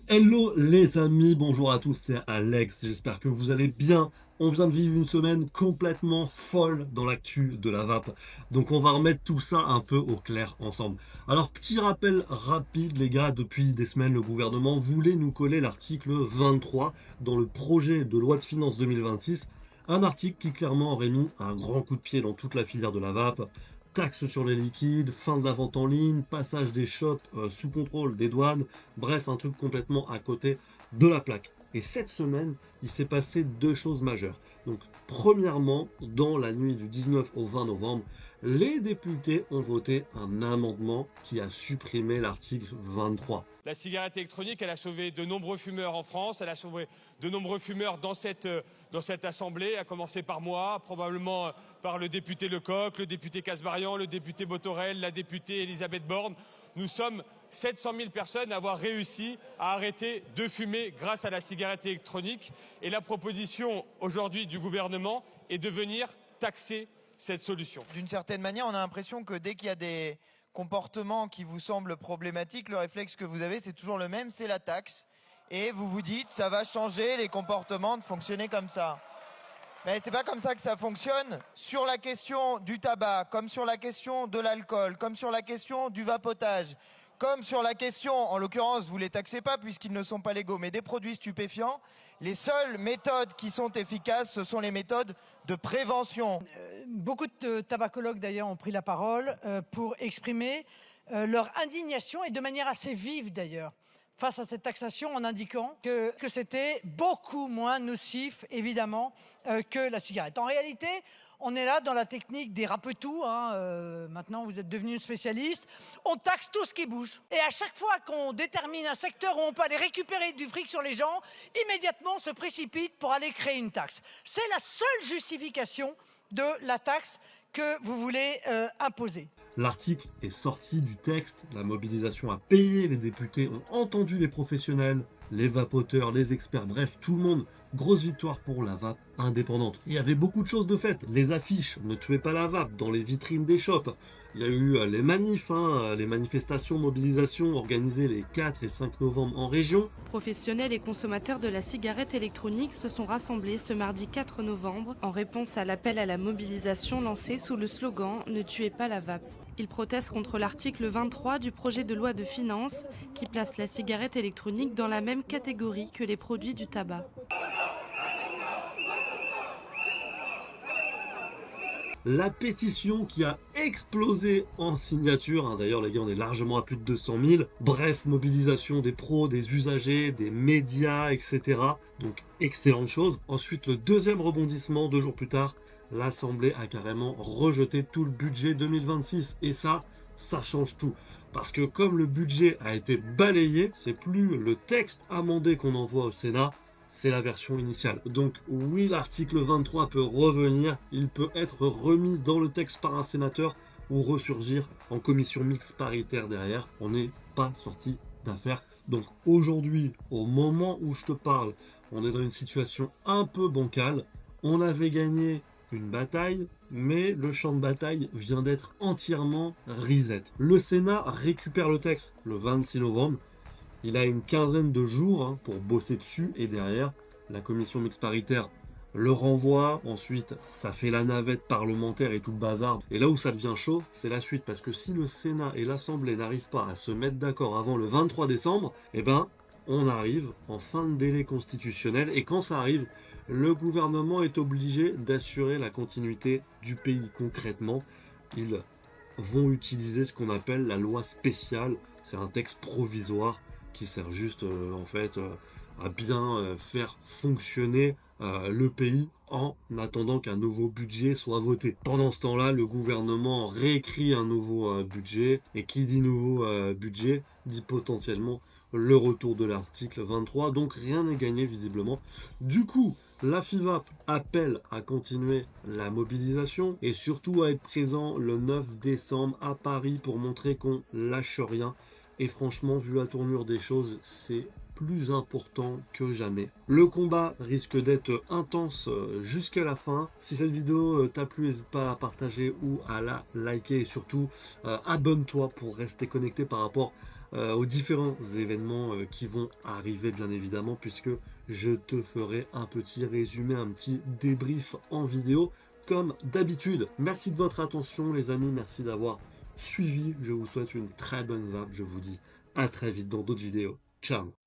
Hello les amis, bonjour à tous, c'est Alex, j'espère que vous allez bien. On vient de vivre une semaine complètement folle dans l'actu de la vape, donc on va remettre tout ça un peu au clair ensemble. Alors petit rappel rapide les gars, depuis des semaines le gouvernement voulait nous coller l'article 23 dans le projet de loi de finances 2026, un article qui clairement aurait mis un grand coup de pied dans toute la filière de la vape. Taxes sur les liquides, fin de la vente en ligne, passage des shops sous contrôle des douanes, bref, un truc complètement à côté de la plaque. Et cette semaine, il s'est passé deux choses majeures. Donc, premièrement, dans la nuit du 19 au 20 novembre, les députés ont voté un amendement qui a supprimé l'article 23. La cigarette électronique, elle a sauvé de nombreux fumeurs en France, elle a sauvé de nombreux fumeurs dans cette assemblée, à commencer par moi, probablement par le député Lecoq, le député Casbarian, le député Botorel, la députée Elisabeth Borne. Nous sommes 700 000 personnes à avoir réussi à arrêter de fumer grâce à la cigarette électronique. Et la proposition aujourd'hui du gouvernement est de venir taxer cette solution. D'une certaine manière, on a l'impression que dès qu'il y a des comportements qui vous semblent problématiques, le réflexe que vous avez, c'est toujours le même, c'est la taxe. Et vous vous dites, ça va changer les comportements de fonctionner comme ça. Mais c'est pas comme ça que ça fonctionne. Sur la question du tabac, comme sur la question de l'alcool, comme sur la question du vapotage, comme sur la question, en l'occurrence, vous les taxez pas puisqu'ils ne sont pas légaux, mais des produits stupéfiants, les seules méthodes qui sont efficaces, ce sont les méthodes de prévention. Beaucoup de tabacologues d'ailleurs ont pris la parole pour exprimer leur indignation et de manière assez vive d'ailleurs face à cette taxation en indiquant que c'était beaucoup moins nocif évidemment que la cigarette. En réalité, on est là dans la technique des rapetous, maintenant vous êtes devenu spécialiste, on taxe tout ce qui bouge. Et à chaque fois qu'on détermine un secteur où on peut aller récupérer du fric sur les gens, immédiatement on se précipite pour aller créer une taxe. C'est la seule justification de la taxe que vous voulez imposer. L'article est sorti du texte, la mobilisation a payé, les députés ont entendu les professionnels, les vapoteurs, les experts, bref, tout le monde. Grosse victoire pour la vape indépendante. Il y avait beaucoup de choses de faites. Les affiches, ne tuez pas la vape, dans les vitrines des shops. Il y a eu les manifs, les manifestations, mobilisations organisées les 4 et 5 novembre en région. Professionnels et consommateurs de la cigarette électronique se sont rassemblés ce mardi 4 novembre en réponse à l'appel à la mobilisation lancé sous le slogan « Ne tuez pas la vape ». Ils protestent contre l'article 23 du projet de loi de finances qui place la cigarette électronique dans la même catégorie que les produits du tabac. La pétition qui a explosé en signature, d'ailleurs les gars on est largement à plus de 200 000, bref, mobilisation des pros, des usagers, des médias, etc. Donc excellente chose. Ensuite le deuxième rebondissement, 2 jours plus tard, l'Assemblée a carrément rejeté tout le budget 2026 et ça change tout. Parce que comme le budget a été balayé, c'est plus le texte amendé qu'on envoie au Sénat, c'est la version initiale. Donc oui, l'article 23 peut revenir, il peut être remis dans le texte par un sénateur ou ressurgir en commission mixte paritaire derrière. On n'est pas sorti d'affaire. Donc aujourd'hui, au moment où je te parle, on est dans une situation un peu bancale. On avait gagné une bataille, mais le champ de bataille vient d'être entièrement reset. Le Sénat récupère le texte le 26 novembre. Il a une quinzaine de jours pour bosser dessus et derrière, la commission mixte paritaire le renvoie. Ensuite, ça fait la navette parlementaire et tout le bazar. Et là où ça devient chaud, c'est la suite. Parce que si le Sénat et l'Assemblée n'arrivent pas à se mettre d'accord avant le 23 décembre, eh ben, on arrive en fin de délai constitutionnel. Et quand ça arrive, le gouvernement est obligé d'assurer la continuité du pays concrètement. Ils vont utiliser ce qu'on appelle la loi spéciale. C'est un texte provisoire qui sert juste à bien faire fonctionner le pays en attendant qu'un nouveau budget soit voté. Pendant ce temps-là, le gouvernement réécrit un nouveau budget, et qui dit nouveau budget dit potentiellement le retour de l'article 23, donc rien n'est gagné visiblement. Du coup, la FIVAP appelle à continuer la mobilisation et surtout à être présent le 9 décembre à Paris pour montrer qu'on lâche rien. Et franchement, vu la tournure des choses, c'est plus important que jamais. Le combat risque d'être intense jusqu'à la fin. Si cette vidéo t'a plu, n'hésite pas à la partager ou à la liker. Et surtout, abonne-toi pour rester connecté par rapport aux différents événements qui vont arriver bien évidemment, puisque je te ferai un petit résumé, un petit débrief en vidéo comme d'habitude. Merci de votre attention les amis, merci d'avoir suivi, je vous souhaite une très bonne vape, je vous dis à très vite dans d'autres vidéos. Ciao.